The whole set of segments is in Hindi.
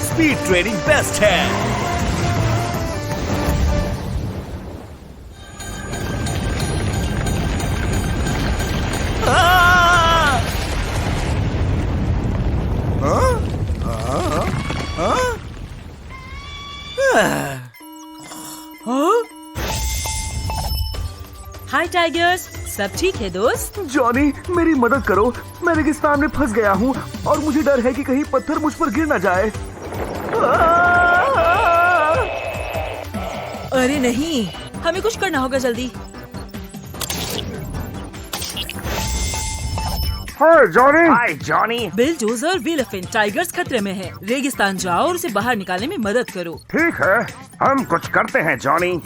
स्पीड ट्रेनिंग बेस्ट है। हाय टाइगर्स, सब ठीक है दोस्त? जॉनी, मेरी मदद करो। मैं रेगिस्तान में फंस गया हूँ और मुझे डर है कि कहीं पत्थर मुझ पर गिर ना जाए। अरे नहीं, हमें कुछ करना होगा जल्दी। हाय जॉनी। हाय जॉनी। बिलडोजर और विलेफेंट टाइगर्स खतरे में हैं। रेगिस्तान जाओ और उसे बाहर निकालने में मदद करो। ठीक है, हम कुछ करते हैं जॉनी।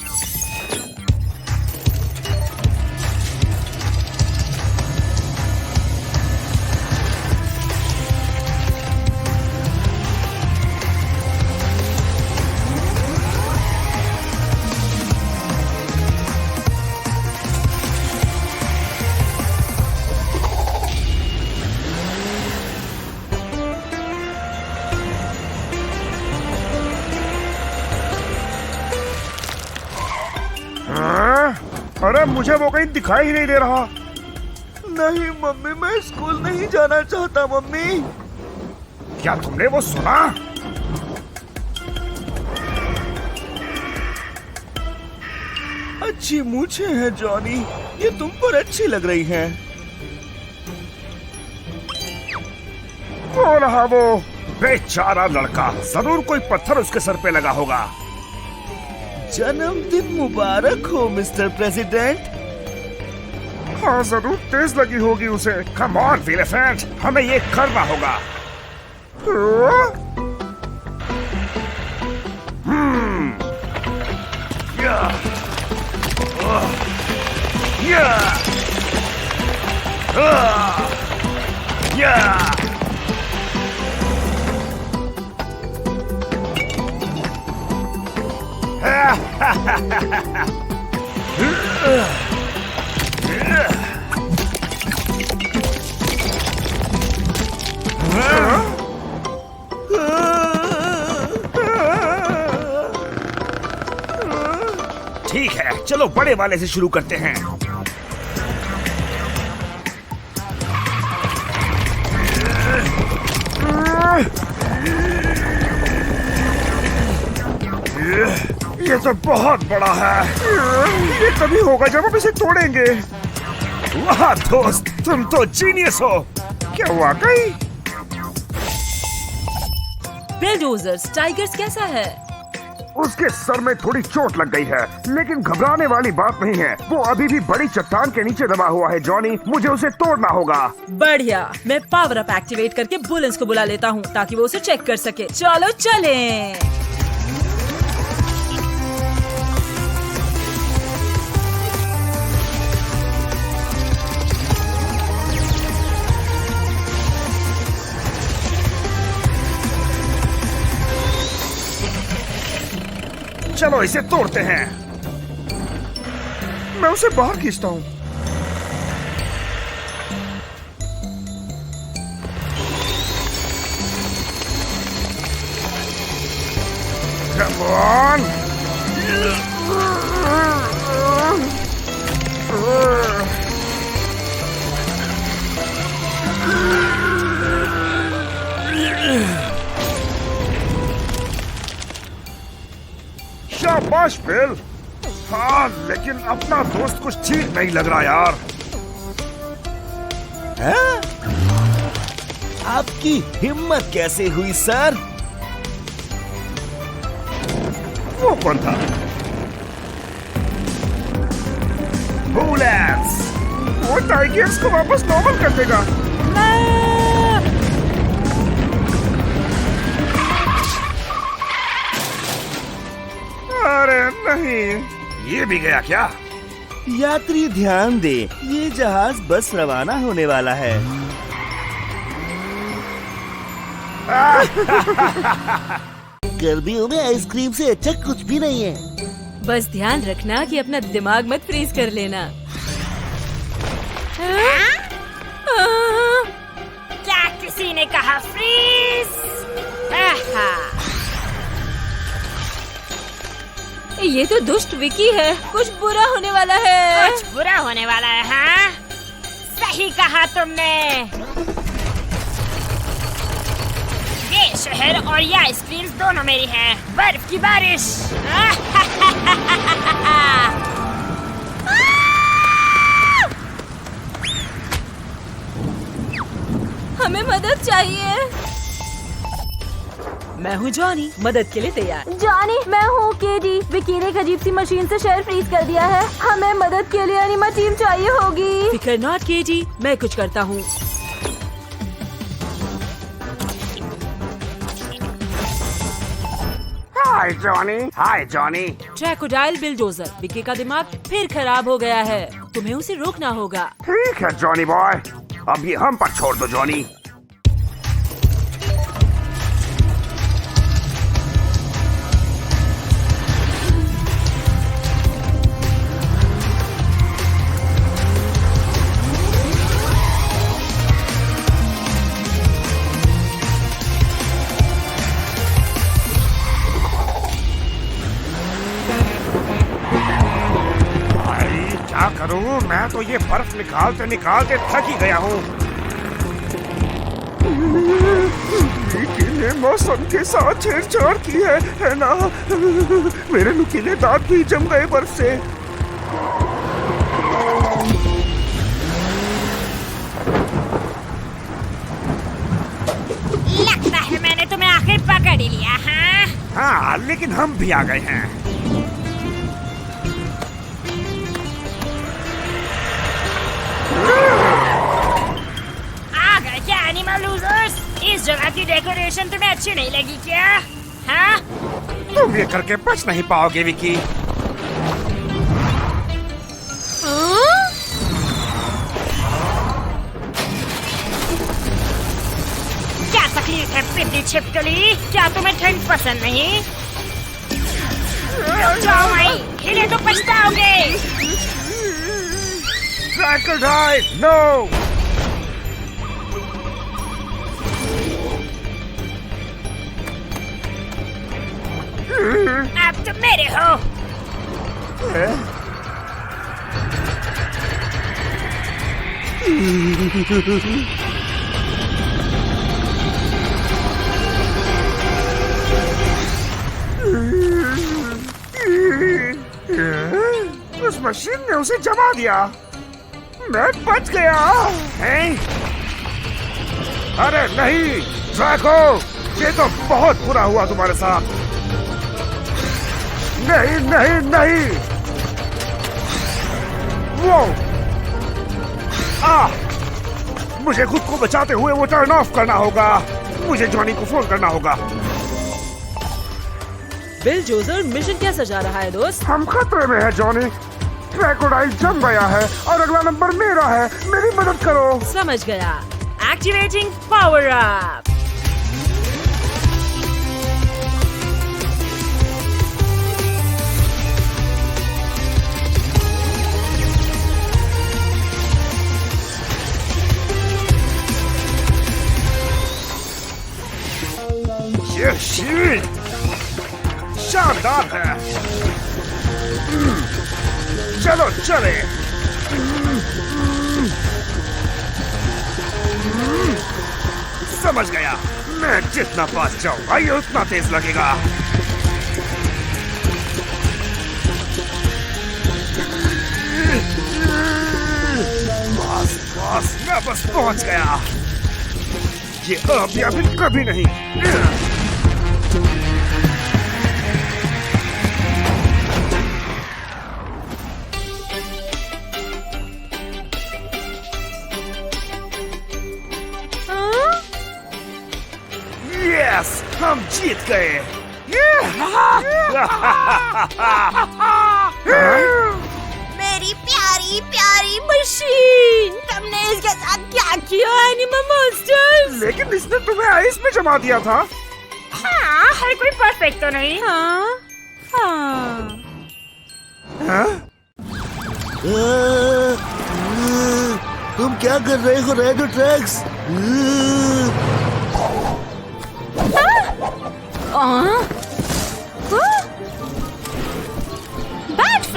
अरे मुझे वो कहीं दिखाई ही नहीं दे रहा। नहीं मम्मी, मैं स्कूल नहीं जाना चाहता। मम्मी, क्या तुमने वो सुना? अच्छी मूछें हैं जॉनी, ये तुम पर अच्छी लग रही हैं। कौन रहा वो बेचारा लड़का? जरूर कोई पत्थर उसके सर पे लगा होगा। जन्मदिन मुबारक हो मिस्टर प्रेसिडेंट। हाँ, जरूर तेज लगी होगी उसे। कम ऑन विलेफेंट, हमें ये करना होगा। ठीक है, चलो बड़े वाले से शुरू करते हैं। ये तो बहुत बड़ा है। ये तभी होगा जब हम इसे तोड़ेंगे। वाह दोस्त, तुम तो जीनियस हो। क्या वाकई? बिलडोजर्स, टाइगर्स कैसा है? उसके सर में थोड़ी चोट लग गई है, लेकिन घबराने वाली बात नहीं है। वो अभी भी बड़ी चट्टान के नीचे दबा हुआ है जॉनी, मुझे उसे तोड़ना होगा। बढ़िया, मैं पावर अप एक्टिवेट करके बुलेंस को बुला लेता हूँ ताकि वो उसे चेक कर सके। चलो चलें। चलो इसे तोड़ते हैं। मैं उसे बाहर खींचता हूँ। Come on! शाबाश बिल। हाँ, लेकिन अपना दोस्त कुछ ठीक नहीं लग रहा यार। आपकी हिम्मत कैसे हुई सर? वो कौन था? बुलेंस! वो टाइगर्स को वापस नॉर्मल कर देगा। अरे नहीं, ये भी गया क्या? यात्री ध्यान दे, ये जहाज बस रवाना होने वाला है। गर्मियों में आइसक्रीम से अच्छा कुछ भी नहीं है। बस ध्यान रखना कि अपना दिमाग मत फ्रीज कर लेना। क्या किसी ने कहा फ्रीज? ये तो दुष्ट विकी है, कुछ बुरा होने वाला है। कुछ बुरा होने वाला है, हाँ? सही कहा तुमने। ये शहर और ये आइसक्रीम्स दोनों मेरी हैं। बर्फ की बारिश। हमें मदद चाहिए। मैं हूँ जॉनी, मदद के लिए तैयार। जॉनी, मैं हूँ केडी। विकी ने एक अजीब सी मशीन से शहर फ्रीज कर दिया है। हमें मदद के लिए एनिमा टीम चाहिए होगी। फिकर नॉट केडी, मैं कुछ करता हूँ। हाय जॉनी, हाय जॉनी। ट्रैकोडाइल बिलडोजर, विकी का दिमाग फिर खराब हो गया है। तुम्हें उसे रोकना होगा। ठीक है जॉनी बॉय, अब ये हम पर छोड़ दो जॉनी। क्या करूं, मैं तो ये बर्फ निकालते निकालते थक ही गया हूँ। विकी ने मौसम के साथ छेड़छाड़ की है ना? मेरे नुकीले दांत भी जम गए बर्फ से। लगता है मैंने तुम्हें आखिर पकड़ ही लिया, हाँ? हाँ, लेकिन हम भी आ गए हैं। आ गए क्या एनिमल लूजर्स? इस जगह की डेकोरेशन तुम्हें अच्छी नहीं लगी क्या? हाँ? तुम ये करके बच नहीं पाओगे विकी। क्या तकलीफ है पिद्दी छिपकली? क्या तुम्हें ठंड पसंद नहीं? रुक जाओ वहीं, हिले तो पछताओगे। Crocodile, no! अब तुम मेरे हो। उस मशीन ने उसे जमा दिया। मैं बच गया। हैं? अरे नहीं ड्रैको, ये तो बहुत बुरा हुआ तुम्हारे साथ। नहीं नहीं नहीं, वो मुझे खुद को बचाते हुए वो टर्न ऑफ करना होगा। मुझे जॉनी को फोन करना होगा। बिलडोजर मिशन कैसा जा रहा है दोस्त? हम खतरे में हैं जॉनी। क्रोकोडाइल जम गया है और अगला नंबर मेरा है। मेरी मदद करो। समझ गया। Activating power up. ये शील्ड शानदार है। चलो चले। समझ गया, मैं जितना पास जाऊंगा ये उतना तेज लगेगा। बस मैं बस पहुंच गया। ये अब या फिर कभी नहीं। यस, हम जीत गए। मेरी प्यारी प्यारी मशीन, तुमने इसके साथ क्या किया एनिमल मॉन्स्टर्स? लेकिन इसने तुम्हें आइस में जमा दिया था। हाँ, हर कोई परफेक्ट तो नहीं। हाँ हाँ। हाँ? तुम क्या कर रहे हो रेडो ट्रैक्स?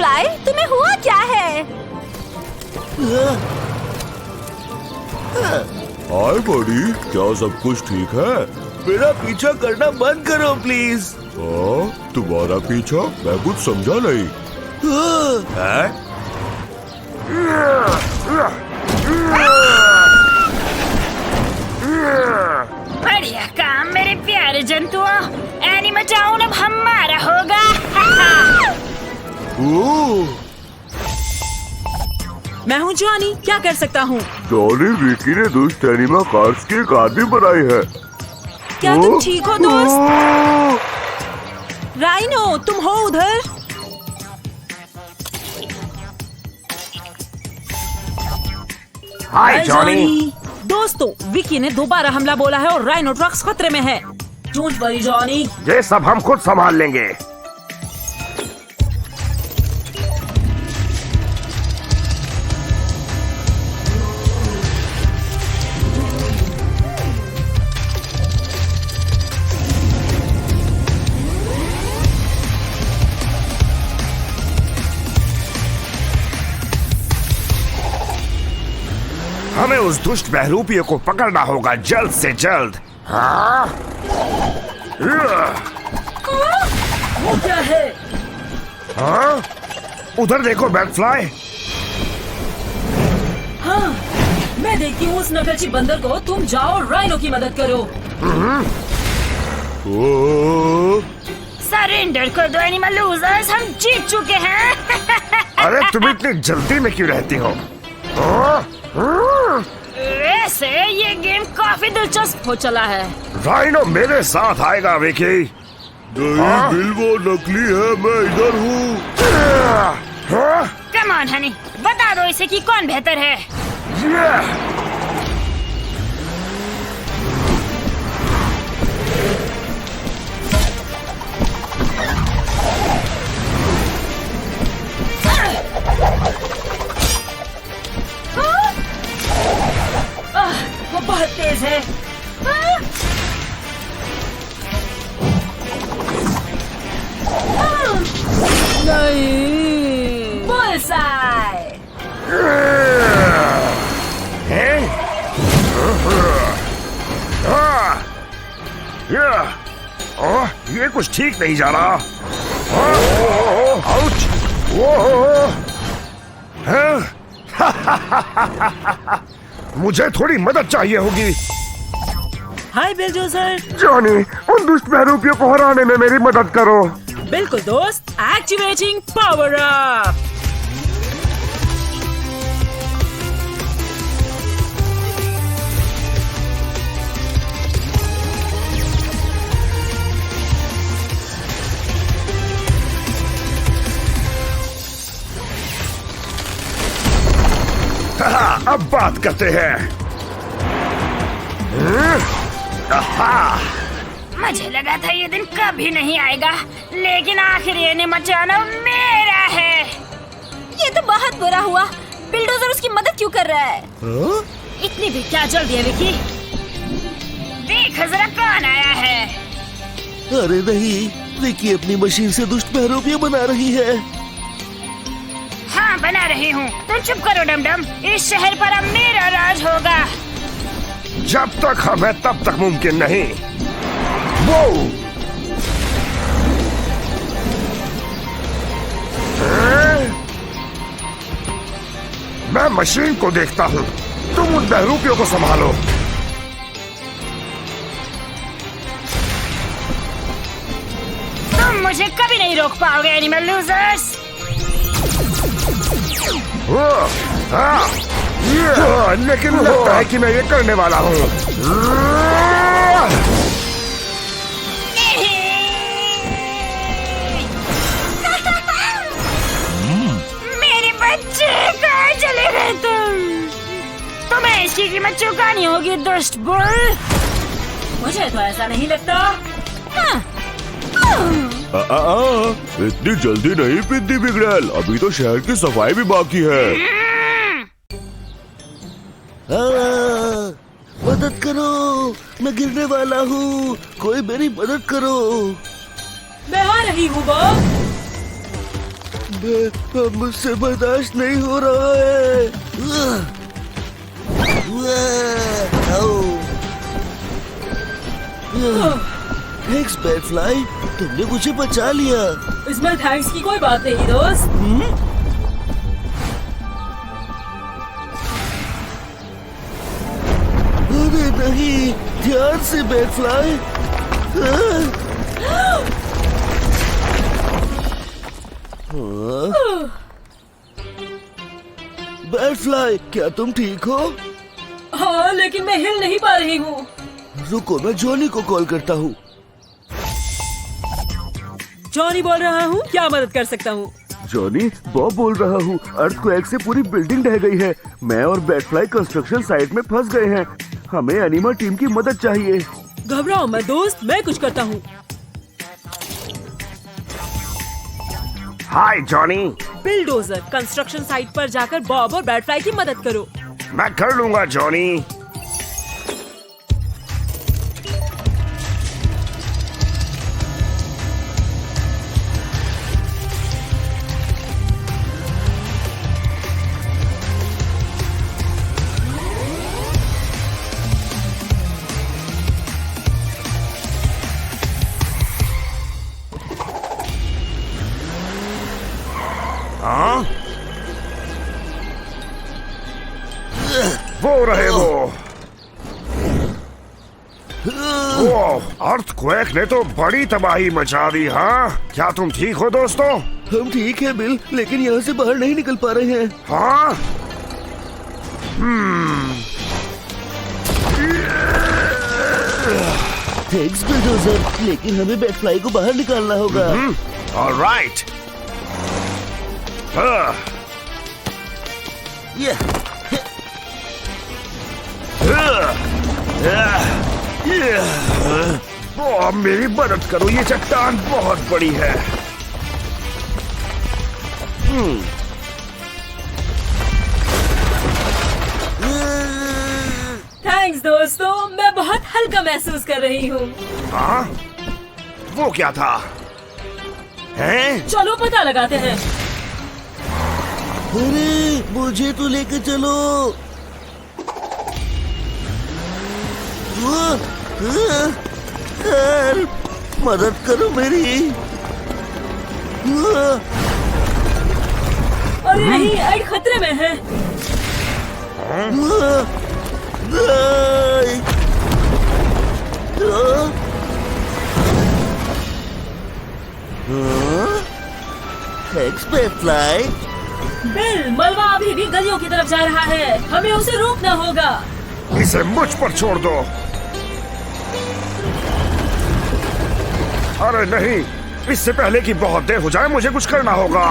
फ्लाई, तुम्हें हुआ क्या है? हाय बड़ी, क्या सब कुछ ठीक है? मेरा पीछा करना बंद करो प्लीज। तुम्हारा पीछा? मैं कुछ समझा नहीं। बढ़िया काम मेरे प्यारे जंतुओं। एनिमा टाउन अब हमारा होगा। मैं हूँ जॉनी, क्या कर सकता हूँ? जॉनी, विकी ने दुष्ट एनिमा कार्स की एक आदमी बनाई है। क्या तुम ठीक हो दोस्त? राइनो, तुम हो उधर? हाय जॉनी। दोस्तों, विकी ने दोबारा हमला बोला है और राइनो ट्रक्स खतरे में है। Don't worry Johnny. ये सब हम खुद संभाल लेंगे। हमें उस दुष्ट बहरूपियों को पकड़ना होगा जल्द से जल्द। हाँ? वो क्या है? हाँ? उधर देखो बैटफ्लाई। हाँ, मैं देखती हूँ उस नकलची बंदर को। तुम जाओ राइनो की मदद करो। सरेंडर कर दो एनिमल लूजर्स, हम जीत चुके हैं। अरे तुम इतनी जल्दी में क्यों रहती हो? वैसे ये गेम काफी दिलचस्प हो चला है। राइनो मेरे साथ आएगा विकी। नहीं बिल, वो नकली है, मैं इधर हूँ। कम ऑन हनी, बता दो इसे कि कौन बेहतर है। वो बहुत तेज है। नहीं, बुलसाई। ये कुछ ठीक नहीं जा रहा। आउच! मुझे थोड़ी मदद चाहिए होगी। हाय बिलडोजर। जॉनी, उन दुष्ट बहरूपियों को हराने में मेरी मदद करो। बिल्कुल दोस्त, एक्टिवेटिंग पावर अप। अब बात करते हैं। मुझे लगा था ये दिन कभी नहीं आएगा, लेकिन आखिर ये एनिमा टाउन मेरा है। ये तो बहुत बुरा हुआ। बिल्डोजर उसकी मदद क्यों कर रहा है? इतनी भी क्या जल्दी है विकी? देख जरा कौन आया है। अरे नहीं, विकी अपनी मशीन से दुष्ट बहरूपियां बना रही है। हाँ, बना रही हूँ। तुम चुप करो डमडम। इस शहर पर अब मेरा राज होगा। जब तक हमें तब तक मुमकिन नहीं। वो मैं मशीन को देखता हूँ, तुम उन बहरूपियों को संभालो। तुम मुझे कभी नहीं रोक पाओगे एनिमल लूजर्स। लेकिन लगता है कि मैं ये करने वाला हूँ। मेरे बच्चे कहाँ चले गए तुम? तुम्हें इसकी कीमत चुकानी होगी दुष्ट बुल। मुझे तो ऐसा नहीं लगता। इतनी जल्दी नहीं पिद्दी बिगड़ैल, अभी तो शहर की सफाई भी बाकी है। मदद करो, मैं गिरने वाला हूँ, कोई मेरी मदद करो। मैं आ रही हूँ बॉब। अब मुझसे बर्दाश्त नहीं हो रहा है। थैंक्स बैटफ्लाई, तुमने मुझे बचा लिया। इसमें थैंक्स की कोई बात नहीं दोस्त। अरे नहीं, ध्यान से बैटफ्लाई। बैटफ्लाई, क्या तुम ठीक हो? हाँ, लेकिन मैं हिल नहीं पा रही हूँ। रुको, मैं जॉनी को कॉल करता हूँ। जॉनी बोल रहा हूँ, क्या मदद कर सकता हूँ? जॉनी, बॉब बोल रहा हूँ। अर्थक्वेक से पूरी बिल्डिंग ढह गई है। मैं और बैटफ्लाई कंस्ट्रक्शन साइट में फंस गए हैं। हमें एनिमा टीम की मदद चाहिए। घबराओ मत दोस्त, मैं कुछ करता हूँ। हाय जॉनी, बिल्डोजर, कंस्ट्रक्शन साइट पर जाकर बॉब और बैटफ्लाई की मदद करो। मैं कर लूंगा जॉनी। हाँ? वो रहे वो। अर्थक्वेक ने तो बड़ी तबाही मचा दी। हाँ, क्या तुम ठीक हो दोस्तों? हम ठीक है बिल, लेकिन यहाँ से बाहर नहीं निकल पा रहे हैं। हाँ? थैंक्स बिल्डोजर, लेकिन हमें बैटफ्लाई को बाहर निकालना होगा। ऑलराइट। वो मेरी मदद करो, ये चट्टान बहुत बड़ी है। थैंक्स दोस्तों, मैं बहुत हल्का महसूस कर रही हूँ। हाँ? वो क्या था? हैं? चलो पता लगाते हैं। अरे मुझे तो लेकर चलो। मदद करो मेरी। अरे नहीं, एड खतरे में है। थैंक्स बैटफ्लाई। बिल, मलबा अभी भी गलियों की तरफ जा रहा है। हमें उसे रोकना होगा। इसे मुझ पर छोड़ दो। अरे नहीं, इससे पहले कि बहुत देर हो जाए मुझे कुछ करना होगा।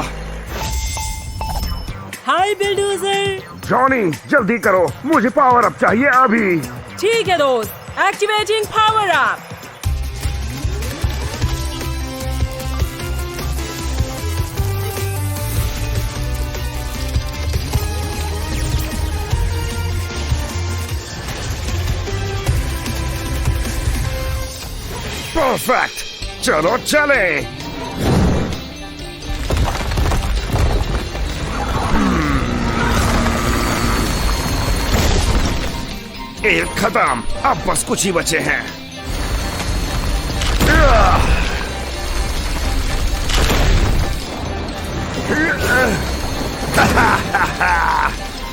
हाय बिल्डोजर। जॉनी, जल्दी करो, मुझे पावर अप चाहिए अभी। ठीक है दोस्त, एक्टिवेटिंग पावर अप। परफेक्ट, चलो चले। एक खत्म, अब बस कुछ ही बचे हैं।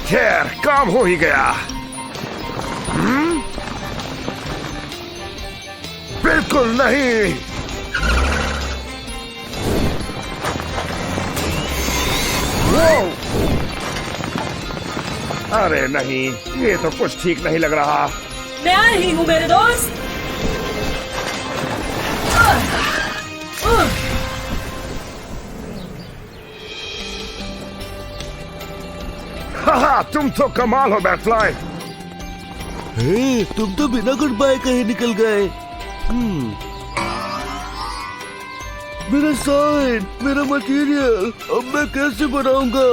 खैर, काम हो ही गया। बिल्कुल नहीं। वो! अरे नहीं, ये तो कुछ ठीक नहीं लग रहा। मैं आ रही हूँ मेरे दोस्त। हाहा, तुम तो कमाल हो बैटफ्लाई। हे, तुम तो बिना गुड बाय कहे निकल गए। मेरा साइन, मेरा मटेरियल, अब मैं कैसे बनाऊंगा?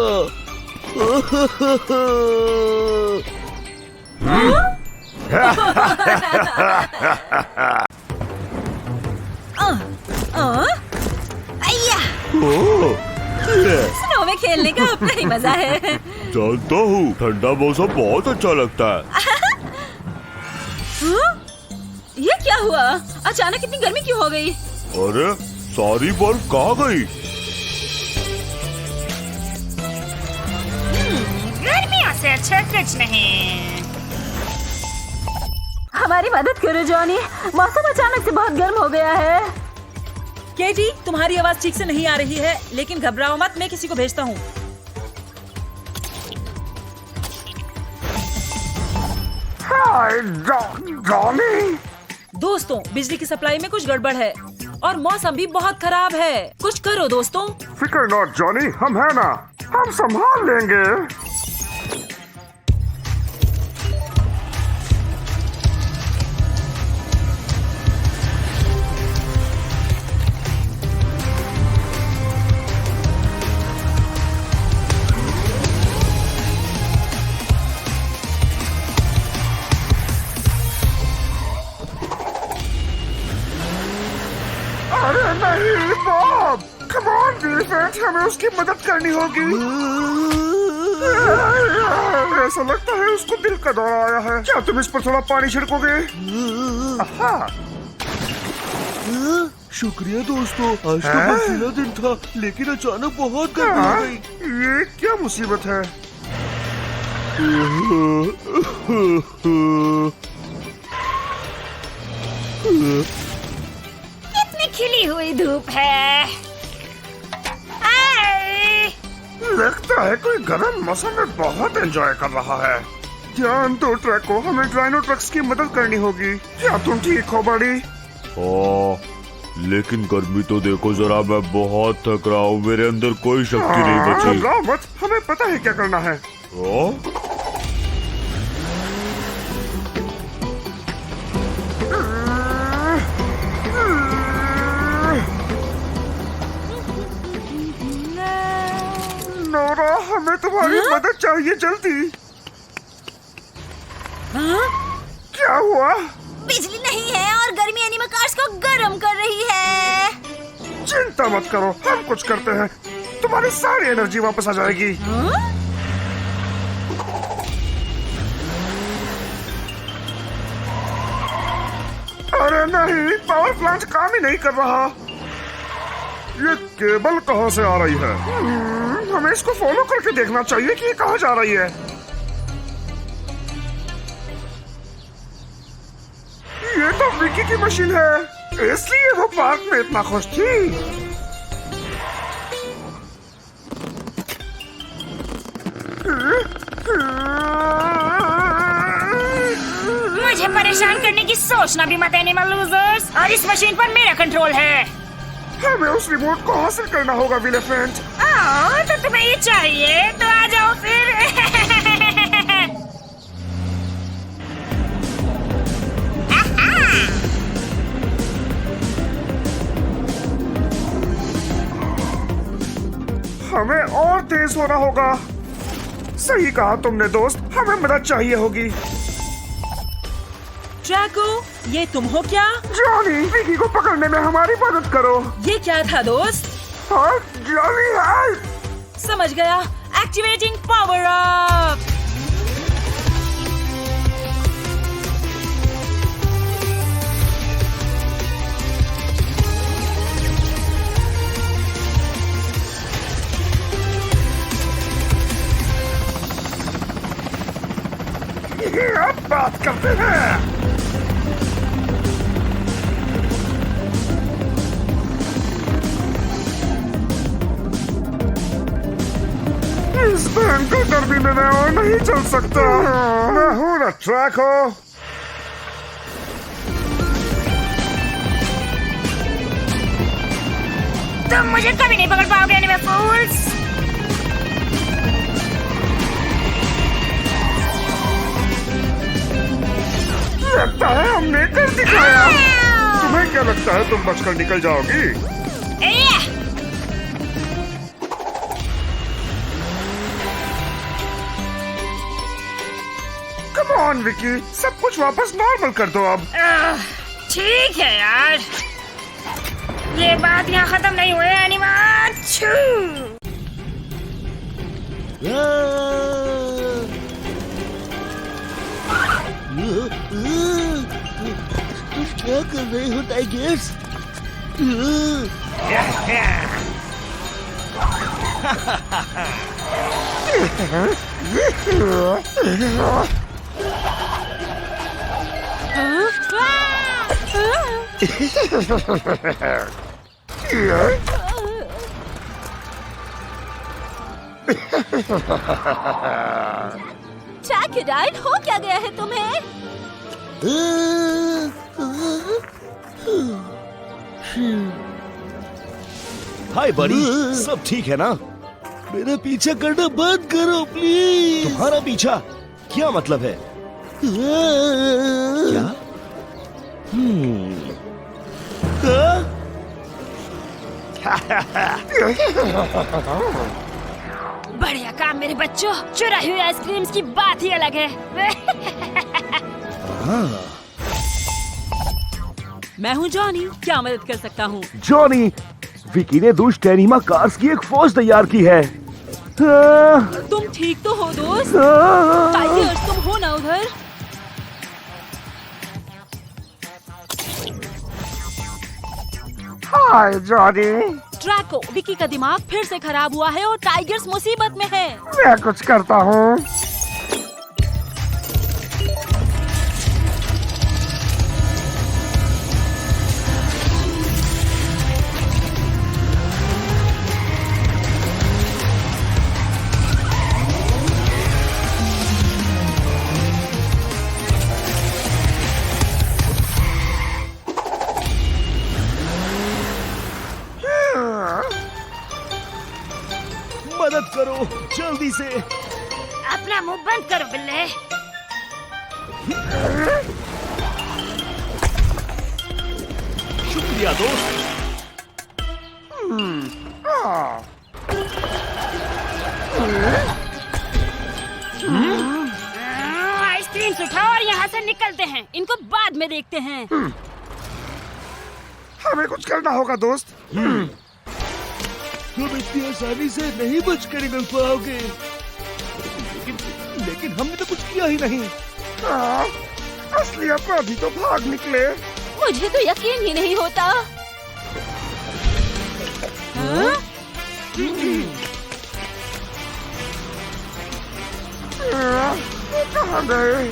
स्नो में खेलने का अपना ही मजा है। जानता हूँ, ठंडा मौसम बहुत अच्छा लगता है। हाँ? ये क्या हुआ? अचानक इतनी गर्मी क्यों हो गई? अरे सारी बर्फ कहाँ गई? गर्मियों से अच्छा कुछ नहीं। हमारी मदद करो जॉनी, मौसम अचानक से बहुत गर्म हो गया है। केटी, तुम्हारी आवाज ठीक से नहीं आ रही है, लेकिन घबराओ मत, मैं किसी को भेजता हूँ। हाय जॉनी। दोस्तों, बिजली की सप्लाई में कुछ गड़बड़ है और मौसम भी बहुत खराब है। कुछ करो दोस्तों। फिक्र नॉट जॉनी, हम है ना, हम संभाल लेंगे। अरे नहीं बॉब, कम ऑन विलिफ्रेंट, हमें उसकी मदद करनी होगी। ऐसा लगता है उसको दिल का दौरा आया है। क्या तुम इस पर थोड़ा पानी छिड़कोगे? आहा। शुक्रिया दोस्तों, आज तो बर्फीला दिन था, लेकिन अचानक बहुत गर्मी हो गई। ये क्या मुसीबत है? कितनी खिली हुई धूप है। आए। लगता है कोई गर्म मौसम में बहुत एंजॉय कर रहा है। ध्यान दो ट्रैको, हमें ड्राइनो ट्रक्स की मदद करनी होगी। क्या तुम ठीक हो बड़ी? लेकिन गर्मी तो देखो जरा, मैं बहुत थक रहा हूँ, मेरे अंदर कोई शक्ति नहीं बची। घबराओ मत, हमें पता है क्या करना है। नोरा, हमें तुम्हारी मदद चाहिए जल्दी। हाँ? क्या हुआ? बिजली नहीं है और गर्मी एनिमल कार्स को गर्म कर रही है। चिंता मत करो, हम कुछ करते हैं, तुम्हारी सारी एनर्जी वापस आ जाएगी। अरे नहीं, पावर प्लांट काम ही नहीं कर रहा। ये केबल कहाँ से आ रही है? हमें इसको फॉलो करके देखना चाहिए कि ये कहाँ जा रही है। ये तो विकी की मशीन है, इसलिए वो पार्क में इतना खुश थी। मुझे परेशान करने की सोचना भी मत एनिमल लूजर्स, और इस मशीन पर मेरा कंट्रोल है। हमें उस रिमोट को हासिल करना होगा विलेफ्रेंट। तो तुम्हें ये चाहिए तो आ जाओ फिर। हमें और तेज होना होगा। सही कहा तुमने दोस्त, हमें मदद चाहिए होगी। ट्रैको, ये तुम हो क्या? जॉनी, विकी को पकड़ने में हमारी मदद करो। ये क्या था दोस्त? हाँ, जॉनी हेल्प। समझ गया, एक्टिवेटिंग पावर अप। अब बात करते हैं। इस भयंकर गर्मी में मैं और नहीं चल सकता। मैं हूँ ना ट्रैको। तुम मुझे कभी नहीं पकड़ पाओगे एनिमल फूल्स। लगता है हमने कर दिखाया। तुम्हें क्या लगता है तुम बचकर निकल जाओगी? कम ऑन विकी, सब कुछ वापस नॉर्मल कर दो अब। ठीक है यार, ये बात यहाँ खत्म नहीं हुई एनिमल। तुम क्या कर रहे हो टाइगर्स? जैकेडाइन, हो क्या गया है तुम्हें? हाय बड़ी, सब ठीक है ना? मेरा पीछा करना बंद करो प्लीज। तुम्हारा पीछा? क्या मतलब है? क्या? बढ़िया काम मेरे बच्चों। चुराई हुई आइसक्रीम्स की बात ही अलग है। मैं हूँ जॉनी, क्या मदद कर सकता हूँ? जॉनी, विकी ने दुष्ट एनिमा कार्स की एक फौज तैयार की है। तुम ठीक तो हो दोस्त? टाइगर्स, तुम हो ना उधर? हाय जॉनी, ड्रैको, विकी का दिमाग फिर से खराब हुआ है और टाइगर्स मुसीबत में है। मैं कुछ करता हूँ। मदद करो जल्दी से। अपना मुंह बंद करो बिल्ले। शुक्रिया दोस्त। आइसक्रीम उठाओ और यहाँ से निकलते हैं। इनको बाद में देखते हैं। हमें कुछ करना होगा दोस्त। तुम इतनी आसानी से नहीं बच कर निकल पाओगे। लेकिन हमने तो कुछ किया ही नहीं। असली अपराधी तो भाग निकले। मुझे तो यकीन ही नहीं होता। कहाँ गए?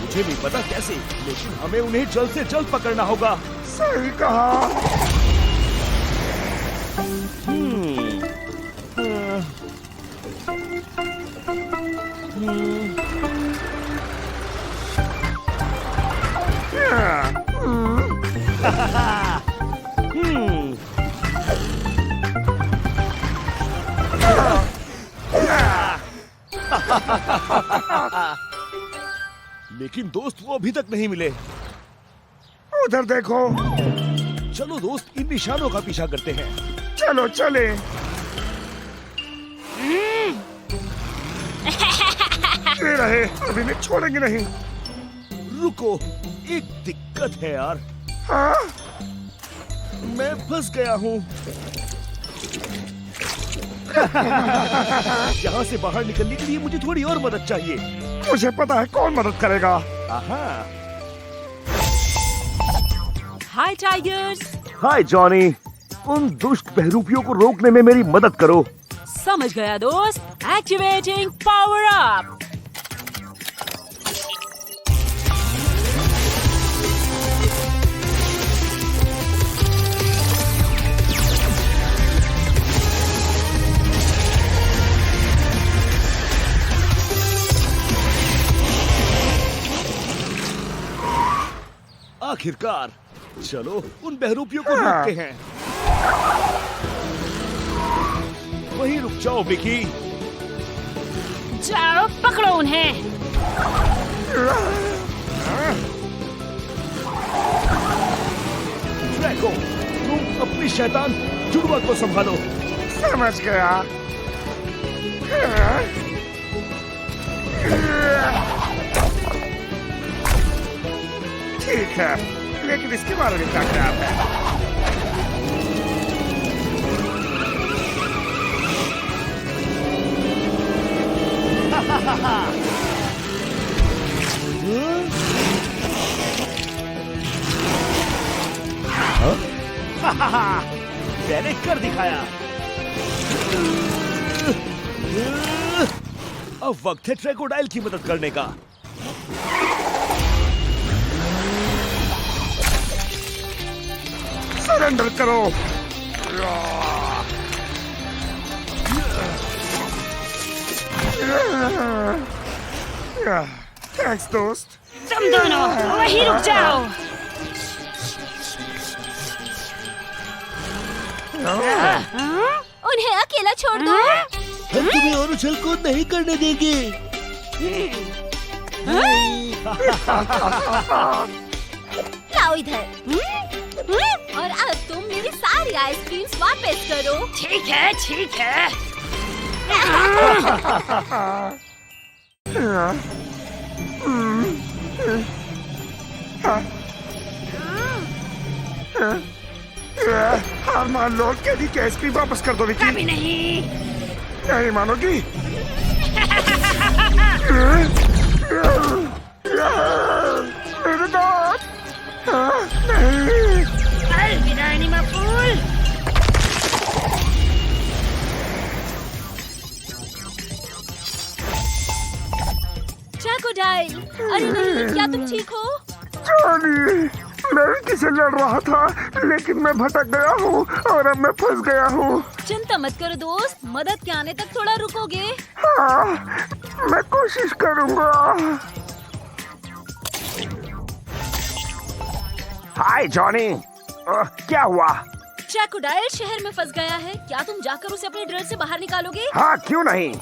मुझे नहीं पता कैसे, लेकिन हमें उन्हें जल्द से जल्द पकड़ना होगा। सही कहा। लेकिन दोस्त वो अभी तक नहीं मिले। उधर देखो। चलो दोस्त, इन निशानों का पीछा करते हैं। चलो चले। ये रहे, अभी नहीं छोड़ेंगे नहीं। रुको, एक दिक्कत है यार। हाँ? मैं फंस गया हूँ। यहाँ से बाहर निकलने के लिए मुझे थोड़ी और मदद चाहिए। मुझे पता है कौन मदद करेगा। हाय टाइगर्स। हाय जॉनी, उन दुष्ट बहरूपियों को रोकने में मेरी मदद करो। समझ गया दोस्त। Activating power up. आखिरकार, चलो उन बहरूपियों को रोकते हैं। वहीं रुक जाओ विकी। जाओ पकड़ो उन्हें। ड्रैको, तुम अपनी शैतान जुड़वा को संभालो। समझ गया। ठीक है, लेकिन इसके बारे में क्या ख्याल है? मैंने कर दिखाया। अब वक्त है ट्रैकोडाइल की मदद करने का। सरेंडर करो। थैंक्स दोस्त। तुम दोनों वहीं रुक जाओ। उन्हें अकेला छोड़ दो। हम तुम्हें और उछल कूद नहीं करने देंगे। लाओ इधर। और अब तुम मेरी सारी आइसक्रीम्स वापस करो। ठीक है, ठीक है। हार मान लो, कैदी की आइसक्रीम वापस कर दो विकी। कभी नहीं। नहीं मानोगी? मेरे दांत। नहीं। अलविदा एनिमा फूल। क्रोकोडाइल, अरे नहीं, क्या तुम ठीक हो? जॉनी, मैं विकी से लड़ रहा था, लेकिन मैं भटक गया हूँ और अब मैं फंस गया हूँ। चिंता मत करो दोस्त, मदद के आने तक थोड़ा रुकोगे। हाँ, मैं कोशिश करूँगा। हाय जॉनी, क्या हुआ? क्रोकोडाइल शहर में फंस गया है। क्या तुम जाकर उसे अपने ड्रेस से बाहर निकालोगे? हाँ, क्यों नहीं?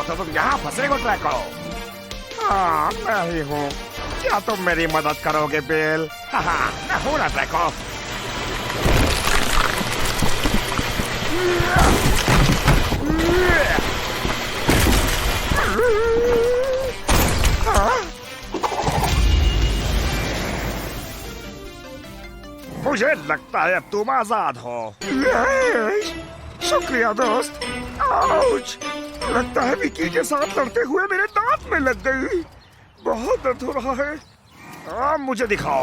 तो तुम यहाँ फंसे हो ट्रैको? हाँ, मैं ही हूँ। क्या तुम मेरी मदद करोगे बेल? हाँ, मैं हूँ ना ट्रैको। मुझे लगता है अब तुम आजाद हो। शुक्रिया दोस्त। आउच! लगता है विकी के साथ लड़ते हुए मेरे दांत में लग गई। बहुत दर्द हो रहा है। अब मुझे दिखाओ।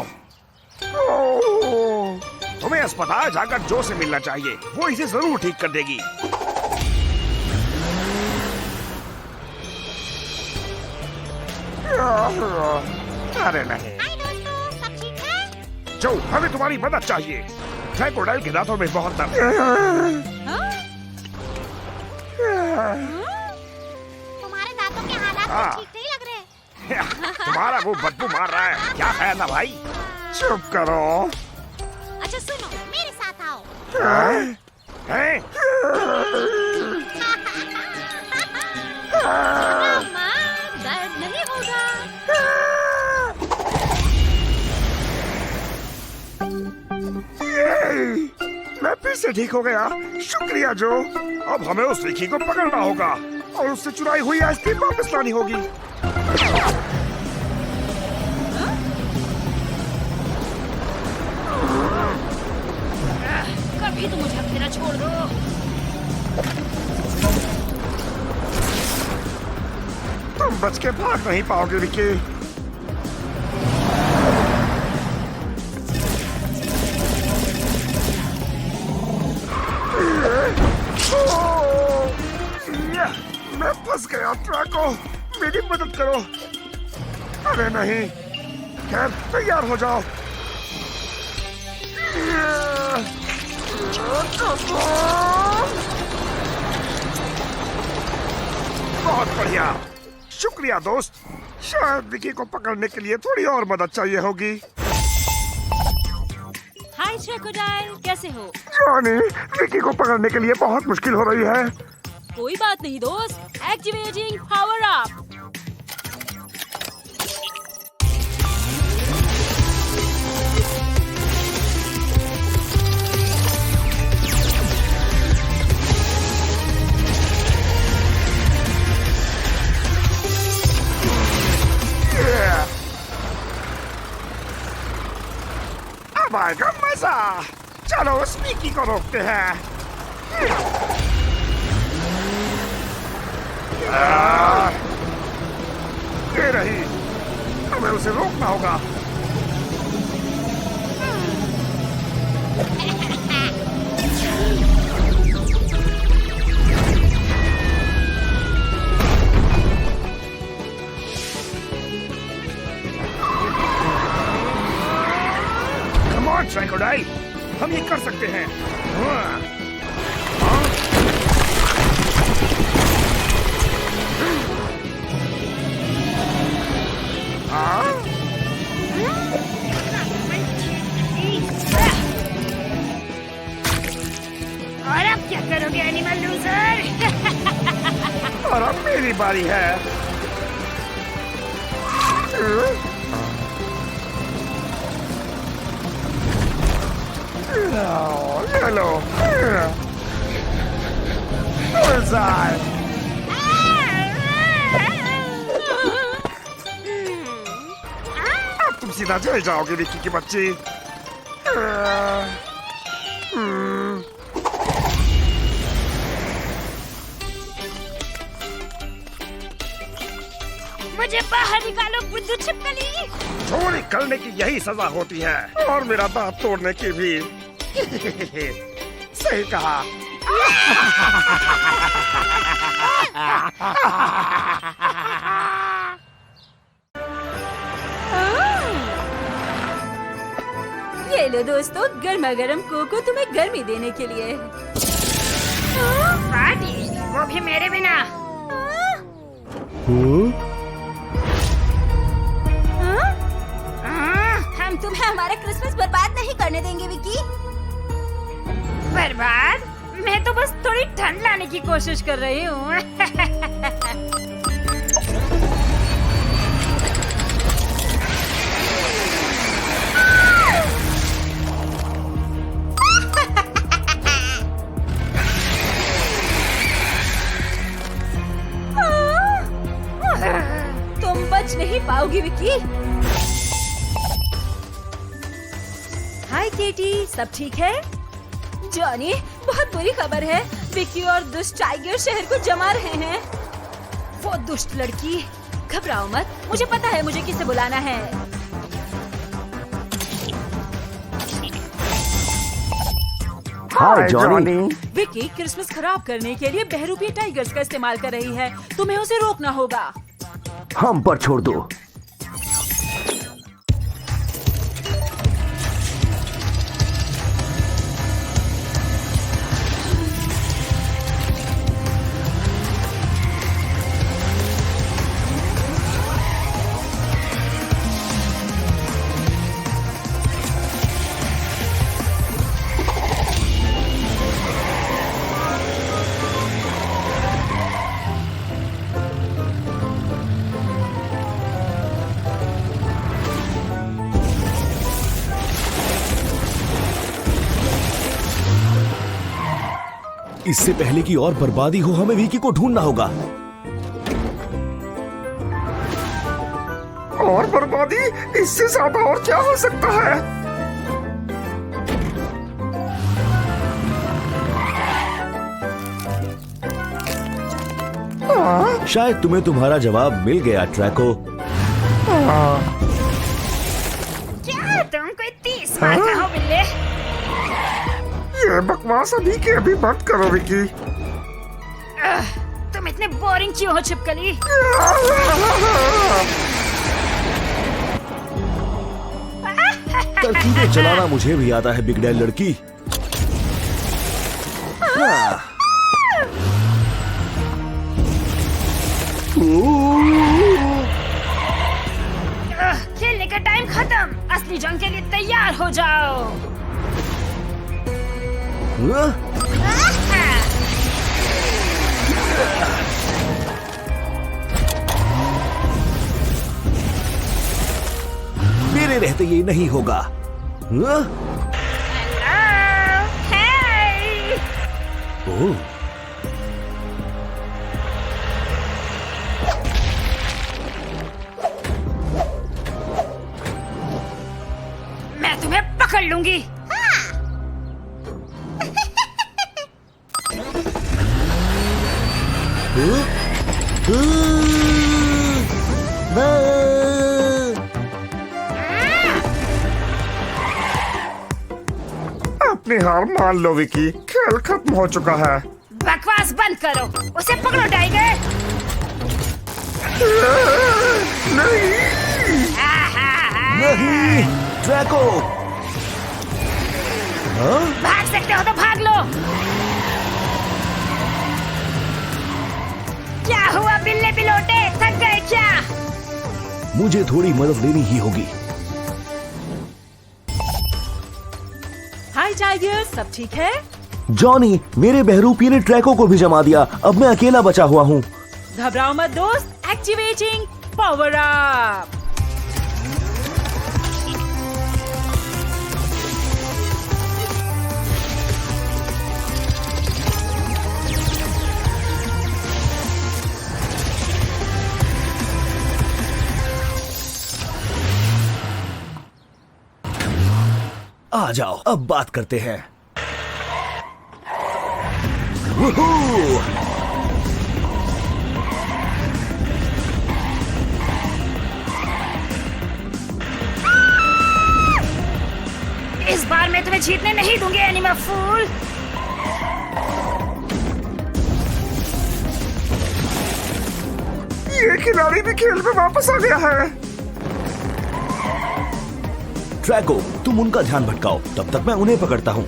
ओह! तुम्हें अस्पताल जाकर जो से मिलना चाहिए, वो इसे जरूर ठीक कर देगी। अरे नहीं। सब ठीक है? जो, हमें तुम्हारी मदद चाहिए। क्रोकोडाइल के दांतों में बहुत दर्द है। तुम्हारे दांतों के हालात हाँ। ठीक नहीं लग रहे। तुम्हारा वो बदबू मार रहा है। क्या ख्याल है भाई? चुप करो। अच्छा सुनो, मेरे साथ आओ। हैं? अम्मा, दर्द नहीं होगा। मैं फिर से ठीक हो गया। शुक्रिया जो। अब हमें उस विकी को पकड़ना होगा और उससे चुराई हुई आइसक्रीम वापस लानी होगी। कभी तो मुझे अकेला छोड़ दो। तुम बच के भाग नहीं पाओगे विकी। मैं फंस गया ट्रैको, मेरी मदद करो। अरे नहीं, खैर तैयार हो जाओ। बहुत बढ़िया, शुक्रिया दोस्त। शायद विकी को पकड़ने के लिए थोड़ी और मदद चाहिए होगी। हाय क्रोकोडाइल, कैसे हो? जॉनी, विकी को पकड़ने के लिए बहुत मुश्किल हो रही है। कोई बात नहीं दोस्त, एक्टिवेटिंग पावर अप। अब आएगा मजा। चलो स्पीकी को रोकते हैं। ये रही, हमें उसे रोकना होगा। Come on, Crocodile, हम ये कर सकते हैं। और अब क्या करोगे एनिमल लूजर? और अब मेरी बारी है। ले लो। बुलसआई। अब तुम सीधा जेल जाओगे विक्की की बच्ची। मुझे बाहर निकालो बुद्धू छिपकली। चोरी करने की यही सजा होती है, और मेरा दांत तोड़ने की भी। सही कहा। ये लो दोस्तों, गर्मा गर्म कोको तुम्हें गर्मी देने के लिए। पार्टी, वो भी मेरे बिना। हम तुम्हें हमारा क्रिसमस बर्बाद नहीं करने देंगे विकी। बर्बाद? मैं तो बस थोड़ी ठंड लाने की कोशिश कर रही हूँ। तुम बच नहीं पाओगी विकी। हाय केटी, सब ठीक है? जॉनी, बहुत बुरी खबर है। विकी और दुष्ट टाइगर शहर को जमा रहे हैं। वो दुष्ट लड़की। घबराओ मत, मुझे पता है मुझे किसे बुलाना है। हाय जॉनी। विकी क्रिसमस खराब करने के लिए बहरूपी टाइगर्स का इस्तेमाल कर रही है। तुम्हें उसे रोकना होगा। हम पर छोड़ दो। इससे पहले कि और बर्बादी हो, हमें विकी को ढूंढना होगा। और बर्बादी? इससे ज्यादा और क्या हो सकता है? शायद तुम्हें तुम्हारा जवाब मिल गया ट्रैको। क्या तुम कोई 30 साल का हो बिल्ले? ये बकवास अभी के अभी बंद करो विकी। तुम इतने बोरिंग क्यों हो छिपकली? तरकीबें चलाना मुझे भी आता है बिगड़ैल लड़की। खेलने का टाइम खत्म। असली जंग के लिए तैयार हो जाओ। मेरे रहते ये नहीं होगा। हाँ? हे! ओह, मैं तुम्हें पकड़ लूंगी। अपनी हार मान लो विकी, खेल खत्म हो चुका है। बकवास बंद करो, उसे पकड़ो टाइगर। नहीं ड्रैको। हाँ? भाग सकते हो तो भाग लो। क्या हुआ बिल्ले बिलोटे, थक गए क्या? मुझे थोड़ी मदद लेनी ही होगी। हाय टाइगर, सब ठीक है? जॉनी, मेरे बहरूपी ने ट्रैको को भी जमा दिया। अब मैं अकेला बचा हुआ हूँ। घबराओ मत दोस्त, एक्टिवेटिंग पावर अप। आ जाओ, अब बात करते हैं। वूहू! इस बार मैं तुम्हें जीतने नहीं दूंगी एनिमा फूल। ये खिलाड़ी भी खेल में वापस आ गया है। ट्रैको, तुम उनका ध्यान भटकाओ, तब तक मैं उन्हें पकड़ता हूँ।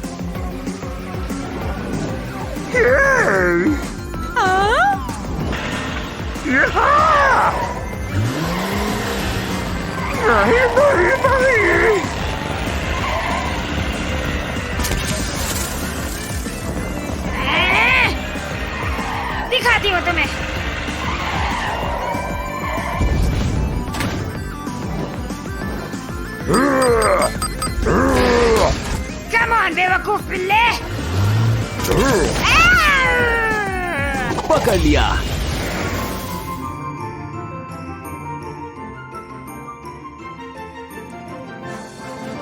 नहीं नहीं नहीं। दिखाती हूँ तुम्हें। कम ऑन बेवकूफ पिल्ले। पकड़ लिया।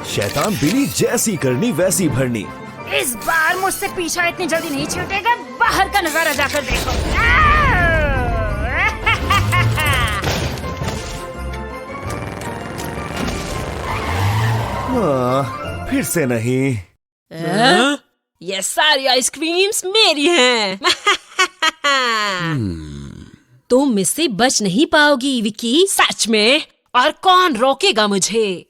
शैतान बिली, जैसी करनी वैसी भरनी। इस बार मुझसे पीछा इतनी जल्दी नहीं छूटेगा। बाहर का नजारा जाकर देखो। फिर से नहीं। ये सारी आइसक्रीम्स मेरी हैं। तुम इससे बच नहीं पाओगी विकी, सच में। और कौन रोकेगा मुझे?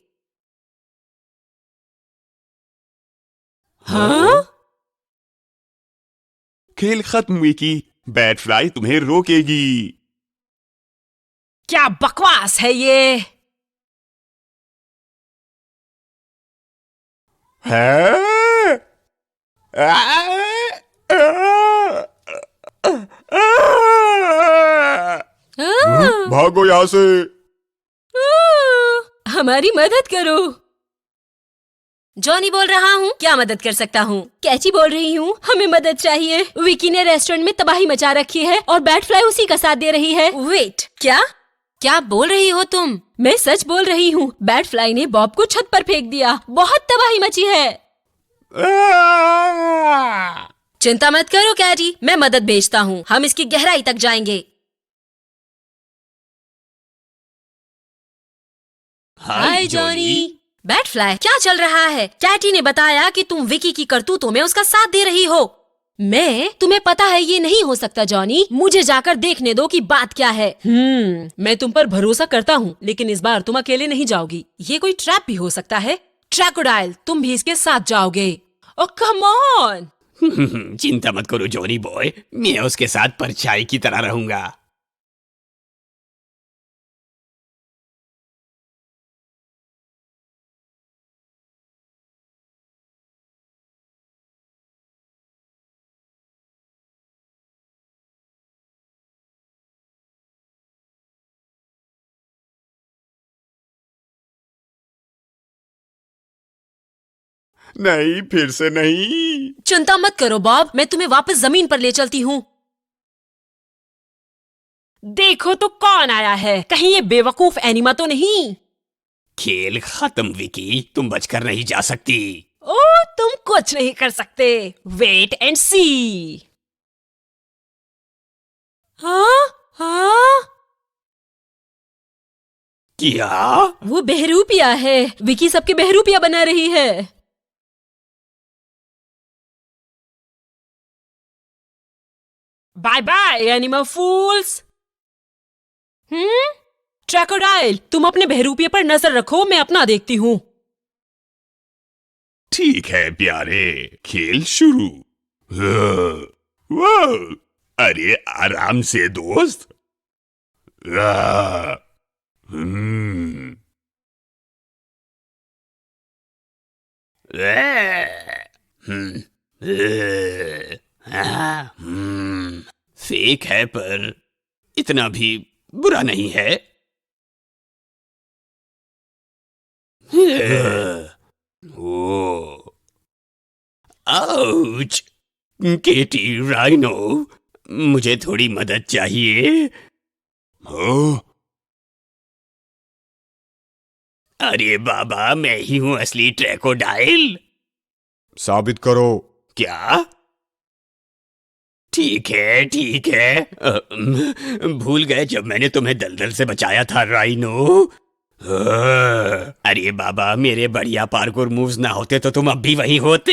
हाँ? खेल खत्म विकी, बैट फ्लाई तुम्हें रोकेगी। क्या बकवास है ये? है? भागो यहाँ से। हमारी मदद करो। जॉनी बोल रहा हूँ, क्या मदद कर सकता हूँ? कैची बोल रही हूँ, हमें मदद चाहिए। विकी ने रेस्टोरेंट में तबाही मचा रखी है और बैट फ्लाई उसी का साथ दे रही है। वेट, क्या क्या बोल रही हो तुम? मैं सच बोल रही हूँ। बैट फ्लाई ने बॉब को छत पर फेंक दिया। बहुत तबाही मची है। चिंता मत करो कैटी, मैं मदद भेजता हूँ। हम इसकी गहराई तक जाएंगे। हाय जॉनी। बैट फ्लाई, क्या चल रहा है? कैटी ने बताया कि तुम विकी की करतूतों में उसका साथ दे रही हो। तुम्हें पता है ये नहीं हो सकता जॉनी। मुझे जाकर देखने दो कि बात क्या है। मैं तुम पर भरोसा करता हूँ, लेकिन इस बार तुम अकेले नहीं जाओगी। ये कोई ट्रैप भी हो सकता है। ट्रैकोडाइल, तुम भी इसके साथ जाओगे। ओह कम ऑन। चिंता मत करो जॉनी बॉय, मैं उसके साथ परछाई की तरह रहूंगा। नहीं, फिर से नहीं। चिंता मत करो बॉब, मैं तुम्हें वापस जमीन पर ले चलती हूँ। देखो तो कौन आया है, कहीं ये बेवकूफ एनिमा तो नहीं। खेल खत्म विकी, तुम बचकर नहीं जा सकती। ओ, तुम कुछ नहीं कर सकते। वेट एंड सी। हाँ हाँ, क्या? वो बहरूपिया है। विकी सबके बहरूपिया बना रही है। बाय बाय एनिमल फूल्स। ट्रैकोडाइल, तुम अपने बहरूपिये पर नजर रखो, मैं अपना देखती हूँ। ठीक है प्यारे, खेल शुरू। वाह, अरे आराम से दोस्त। फेक है पर इतना भी बुरा नहीं है। ओ, आउच। केटी राइनो, मुझे थोड़ी मदद चाहिए। अरे बाबा, मैं ही हूं असली ट्रैकोडाइल। साबित करो। क्या? ठीक है ठीक है। भूल गए जब मैंने तुम्हें दलदल से बचाया था राइनो। अरे बाबा, मेरे बढ़िया पार्कोर मूव्स ना होते तो तुम अब भी वहीं होते।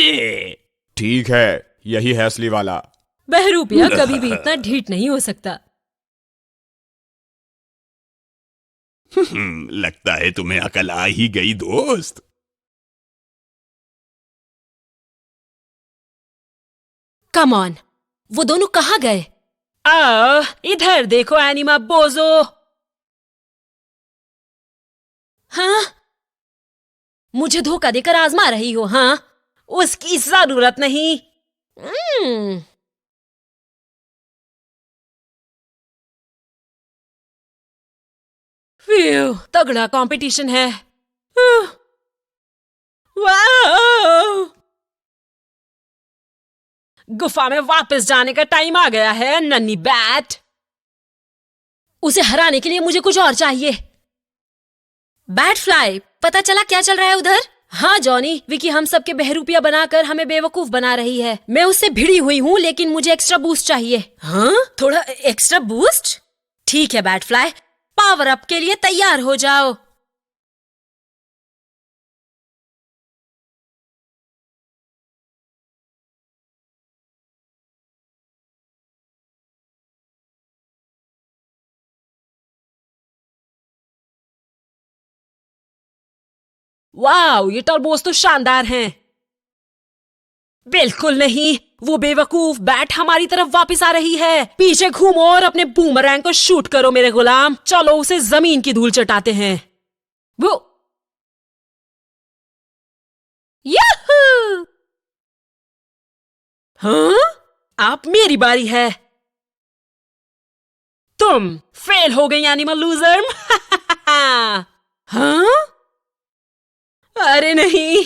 ठीक है, यही है असली वाला। बहरूपिया कभी भी इतना ढीठ नहीं हो सकता। लगता है तुम्हें अकल आ ही गई दोस्त। कम ऑन, वो दोनों कहाँ गए? इधर देखो एनिमा बोजो। हाँ, मुझे धोखा देकर आजमा रही हो? हाँ, उसकी जरूरत नहीं। तगड़ा कंपटीशन है। वाह, गुफा में वापस जाने का टाइम आ गया है नन्ही बैट। उसे हराने के लिए मुझे कुछ और चाहिए। बैट फ्लाई, पता चला क्या चल रहा है उधर? हाँ जॉनी, विकी हम सब के बहरूपिया बनाकर हमें बेवकूफ बना रही है। मैं उससे भिड़ी हुई हूँ, लेकिन मुझे एक्स्ट्रा बूस्ट चाहिए। हाँ, थोड़ा एक्स्ट्रा बूस्ट? ठीक है बैट फ्लाई, पावर अप के लिए तैयार हो जाओ। वाह, ये टर्बोस तो शानदार हैं। बिल्कुल नहीं, वो बेवकूफ बैट हमारी तरफ वापस आ रही है। पीछे घूमो और अपने बूमरैंग को शूट करो मेरे गुलाम। चलो उसे जमीन की धूल चटाते हैं। वो याहू! हाँ, आप मेरी बारी है। तुम फेल हो गई एनिमल लूजर। हाँ, अरे नहीं।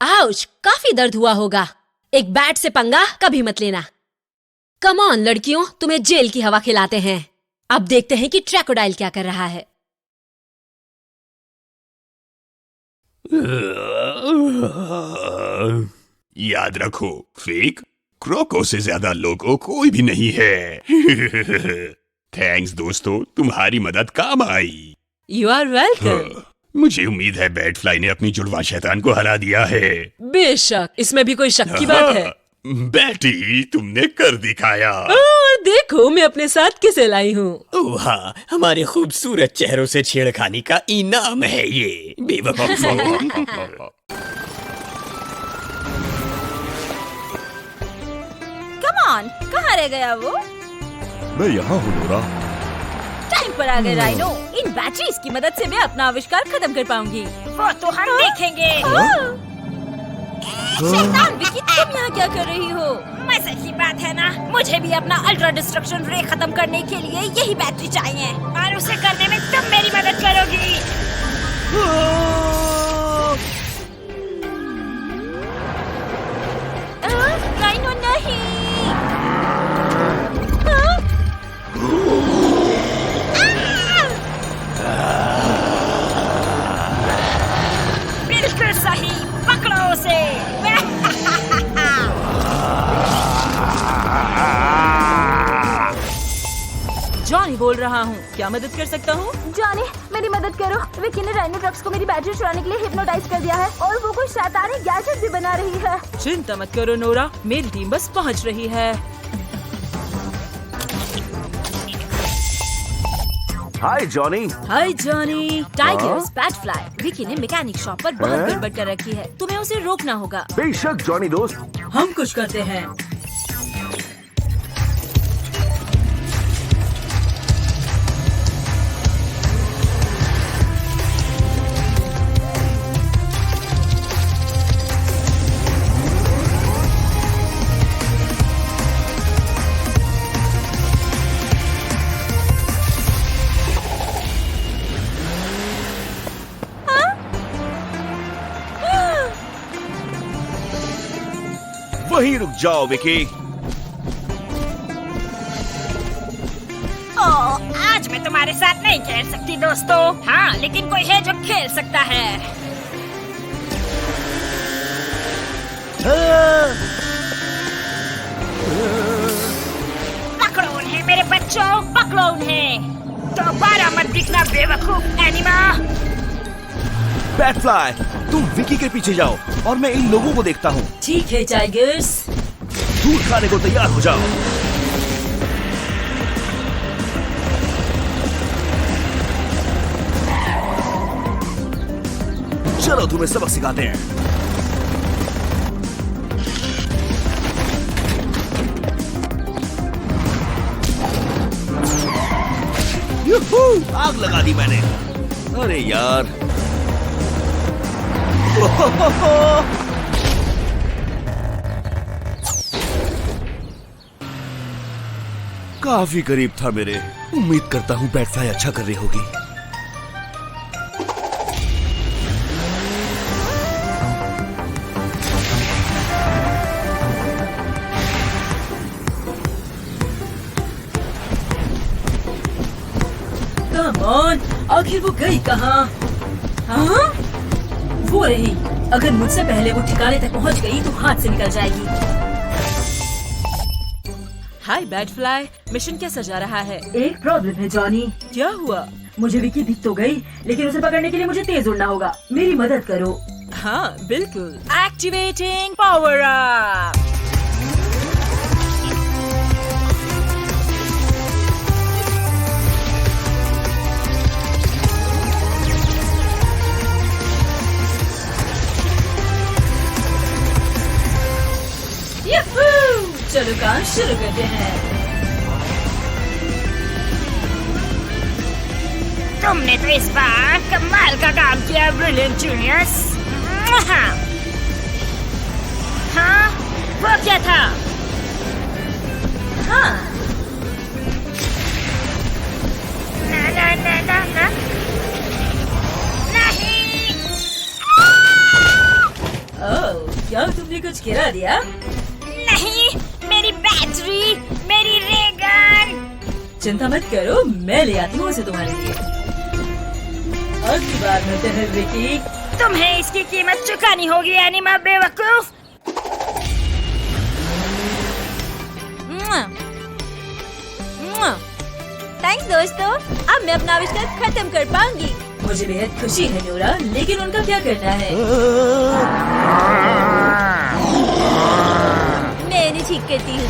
आउच, काफी दर्द हुआ होगा। एक बैट से पंगा कभी मत लेना। कम ऑन लड़कियों, तुम्हें जेल की हवा खिलाते हैं। अब देखते हैं कि ट्रैकोडाइल क्या कर रहा है। याद रखो, फेक क्रोको से ज्यादा लोगो कोई भी नहीं है। थैंक्स दोस्तों, तुम्हारी मदद काम आई। You are welcome. मुझे उम्मीद है बैटफ्लाई ने अपनी जुड़वा शैतान को हरा दिया है। बेशक, इसमें भी कोई शक की बात है। बैटी, तुमने कर दिखाया। और देखो मैं अपने साथ किसे लाई हूँ। ओह हाँ, हमारे खूबसूरत चेहरों से छेड़खानी का इनाम है ये बेवकूफ। कम ऑन, कहाँ रह गया वो? मैं यहाँ हूँ नोरा। टाइम पर आ गए राइनो। इन बैटरीज की मदद से मैं अपना आविष्कार खत्म कर पाऊंगी। वो तो हम देखेंगे। शैतान विकी, तुम यहाँ क्या कर रही हो? मजे की बात है ना, मुझे भी अपना अल्ट्रा डिस्ट्रक्शन रे खत्म करने के लिए यही बैटरी चाहिए, और उसे करने में तुम मेरी मदद करोगी। बोल रहा हूँ। क्या मदद कर सकता हूँ? जॉनी मेरी मदद करो। विकी ने राइनो ट्रक्स को मेरी बैटरी चुराने के लिए हिप्नोटाइज कर दिया है और वो कोई शैतानी गैजेट भी बना रही है। चिंता मत करो नोरा, मेरी टीम बस पहुँच रही है। हाय जॉनी। हाय जॉनी। टाइगर्स, बैटफ्लाई, विकी ने मैकेनिक शॉप पर बहुत हैं? गड़बड़ कर रखी है। तुम्हें उसे रोकना होगा। बेशक जॉनी दोस्त। हम कुछ करते हैं। वहीं रुक जाओ विकी। आज मैं तुम्हारे साथ नहीं खेल सकती दोस्तों। हाँ, लेकिन कोई है जो खेल सकता है। पकड़ो उन्हें मेरे बच्चों, पकड़ो उन्हें। दोबारा मत दिखना बेवकूफ एनिमा। बैटफ्लाई, तुम विकी के पीछे जाओ और मैं इन लोगों को देखता हूँ। ठीक है टाइगर्स। दूध खाने को तैयार हो जाओ। चलो तुम्हें सबक सिखाते हैं। यूहू, आग लगा दी मैंने। अरे यार। काफी करीब था मेरे। उम्मीद करता हूँ बैटफ्लाई अच्छा कर रही होगी। कम ऑन, आखिर वो गई कहाँ? हाँ? वो रही। अगर मुझसे पहले वो ठिकाने तक पहुंच गई तो हाथ से निकल जाएगी। हाय बैटफ्लाई, मिशन कैसा जा रहा है? एक प्रॉब्लम है जॉनी। क्या हुआ? मुझे विकी दिख तो गई, लेकिन उसे पकड़ने के लिए मुझे तेज उड़ना होगा। मेरी मदद करो। हाँ बिल्कुल। Activating power up. चलो काम शुरू करते हैं। तुमने तो इस बार कमाल का काम किया ब्रिलियंट जीनियस। हाँ, वो क्या था? हाँ। ना ना ना ना ना। नहीं। ओह, क्या तुमने कुछ गिरा दिया? नहीं, मेरी बैटरी, मेरी रेगन। चिंता मत करो, मैं ले आती हूँ उसे तुम्हारे लिए। अगली बार मिलते हैं विकी। तुम्हें इसकी कीमत चुकानी होगी एनिमा बेवकूफ। थैंक्स दोस्तों, अब मैं अपना आविष्कार खत्म कर पाऊंगी। मुझे बेहद खुशी है नोरा, लेकिन उनका क्या करना है? मैं इन्हें ठीक करती हूँ।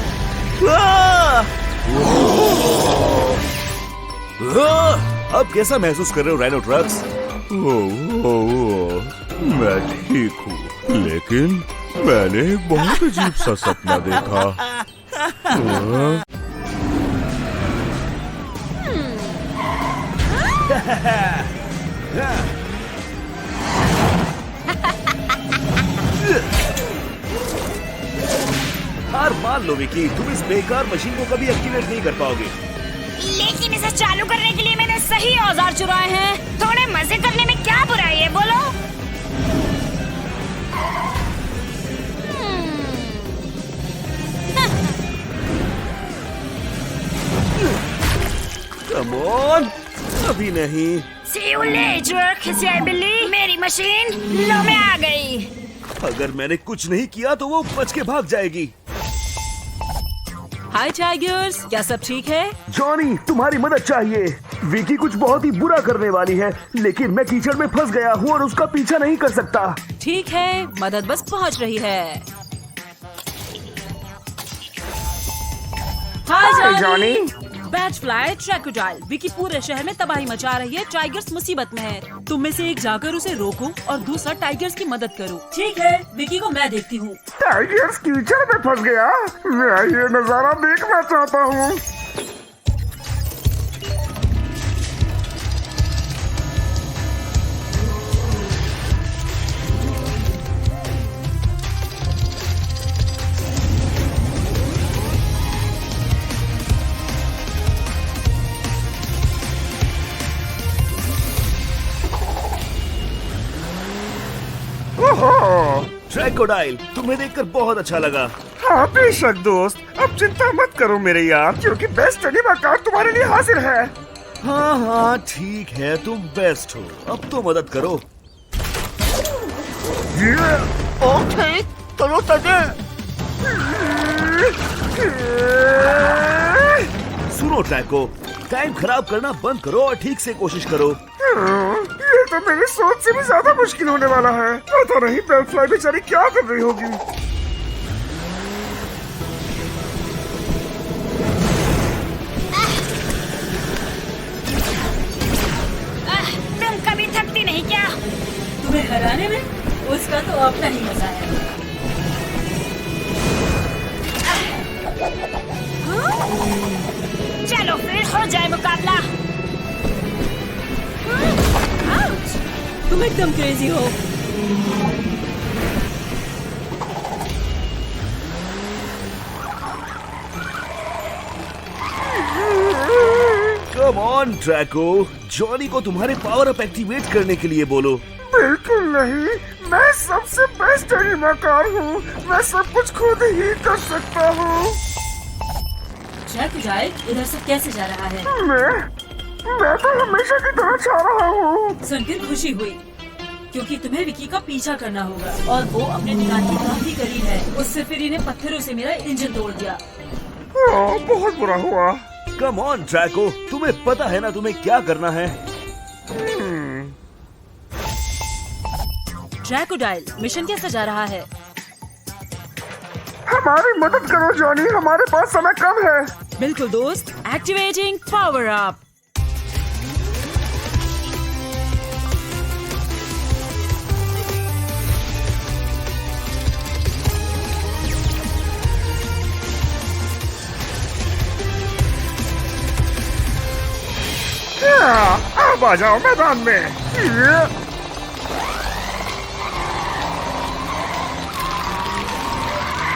अब कैसा महसूस कर रहे हो राइनो ट्रक्स? मैं ठीक हूँ, लेकिन मैंने एक बहुत अजीब सा सपना देखा। हार मान लो विकी, तुम इस बेकार मशीन को कभी एक्टिवेट नहीं कर पाओगे। लेकिन इसे चालू करने के लिए मैंने सही औजार चुराए हैं। थोड़े मजे करने में क्या बुराई है बोलो? कम ऑन, अभी नहीं। See you later, खिसियाई बिल्ली। मेरी मशीन लो में आ गई। अगर मैंने कुछ नहीं किया तो वो बच के भाग जाएगी। हाय टाइगर्स, क्या सब ठीक है? जॉनी, तुम्हारी मदद चाहिए। विकी कुछ बहुत ही बुरा करने वाली है, लेकिन मैं कीचड़ में फंस गया हूँ और उसका पीछा नहीं कर सकता। ठीक है, मदद बस पहुँच रही है। हाय जॉनी। बैटफ्लाई, ट्रैकोडाइल, विकी पूरे शहर में तबाही मचा रही है। टाइगर्स मुसीबत में है। तुम में से एक जाकर उसे रोको और दूसरा टाइगर्स की मदद करो। ठीक है, विकी को मैं देखती हूँ। टाइगर्स कीचड़ में फंस गया। मैं ये नजारा देखना चाहता हूँ। ट्रैकोडाइल, तुम्हें देखकर बहुत अच्छा लगा। हाँ बेशक दोस्त, अब चिंता मत करो मेरे यार, क्योंकि बेस्ट एनिमा कार्ड तुम्हारे लिए हाजिर है। हाँ हाँ ठीक है, तुम बेस्ट हो। अब तो मदद करो। ओके, चलो चले। सुनो ट्रैको, टाइम खराब करना बंद करो और ठीक से कोशिश करो। ये तो मेरी सोच से भी ज्यादा मुश्किल होने वाला है। पता नहीं बैटफ्लाई बेचारी क्या कर रही होगी। तुम कभी थकती नहीं क्या? तुम्हें हराने में उसका तो अपना ही मजा है। चलो फिर हो जाए मुकाबला। तुम एकदम क्रेजी हो। कम ऑन ट्रैको, जॉनी को तुम्हारे पावर अप एक्टिवेट करने के लिए बोलो। बिल्कुल नहीं, मैं सबसे बेस्ट एनिमा कार्ड हूँ। मैं सब कुछ खुद ही कर सकता हूँ। ट्रैकोडाइल, इधर से कैसे जा रहा है? मैं तो हमेशा की तरह चाह रहा हूँ। सुनकर खुशी हुई, क्योंकि तुम्हें विकी का पीछा करना होगा और वो अपने ठिकाने के काफी करीब है। उससे फिर इन्हें पत्थरों से मेरा इंजन तोड़ दिया। बहुत बुरा हुआ। कम ऑन ट्रैको, तुम्हें पता है ना तुम्हें क्या करना है। ट्रैकोडाइल, मिशन कैसा जा रहा है? हमारी मदद करो जॉनी, हमारे पास समय कम है। बिल्कुल दोस्त, एक्टिवेटिंग पावर अप। अब आ जाओ मैदान में।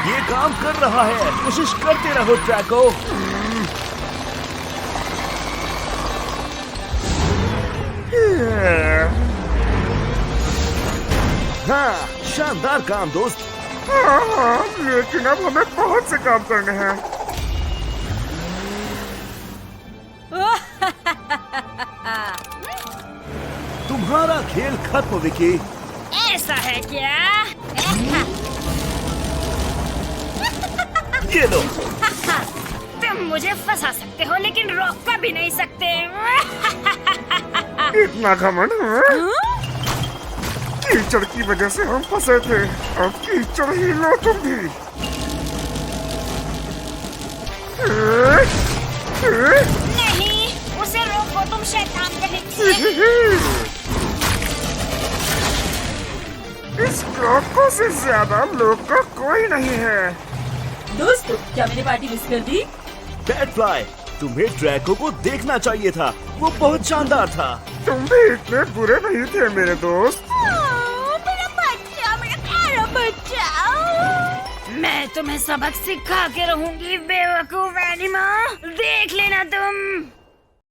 ये काम कर रहा है, कोशिश करते रहो ट्रैको। हाँ, शानदार काम दोस्त। हाँ, लेकिन अब हमें बहुत से काम करने हैं। तुम्हारा खेल खत्म विकी। ऐसा है क्या? ये लो। तुम मुझे फंसा सकते हो लेकिन रोक कर भी नहीं सकते। इतना घमंड है? कीचड़ की वजह से हम फंसे थे, अब कीचड़ ही लो तुम भी। नहीं, उसे रोको, तुम शैतान कहेंगे। इस क्रोको से ज्यादा लोग का कोई नहीं है। दोस्तों, क्या मैंने पार्टी मिस कर दी? बैटफ्लाई, तुम्हें ट्रैको को देखना चाहिए था, वो बहुत शानदार था। तुम भी इतने बुरे नहीं थे मेरे दोस्त। मेरा बच्चा, मेरा प्यारा बच्चा। मैं तुम्हें सबक सिखा के रहूंगी बेवकूफ एनिमा, देख लेना तुम।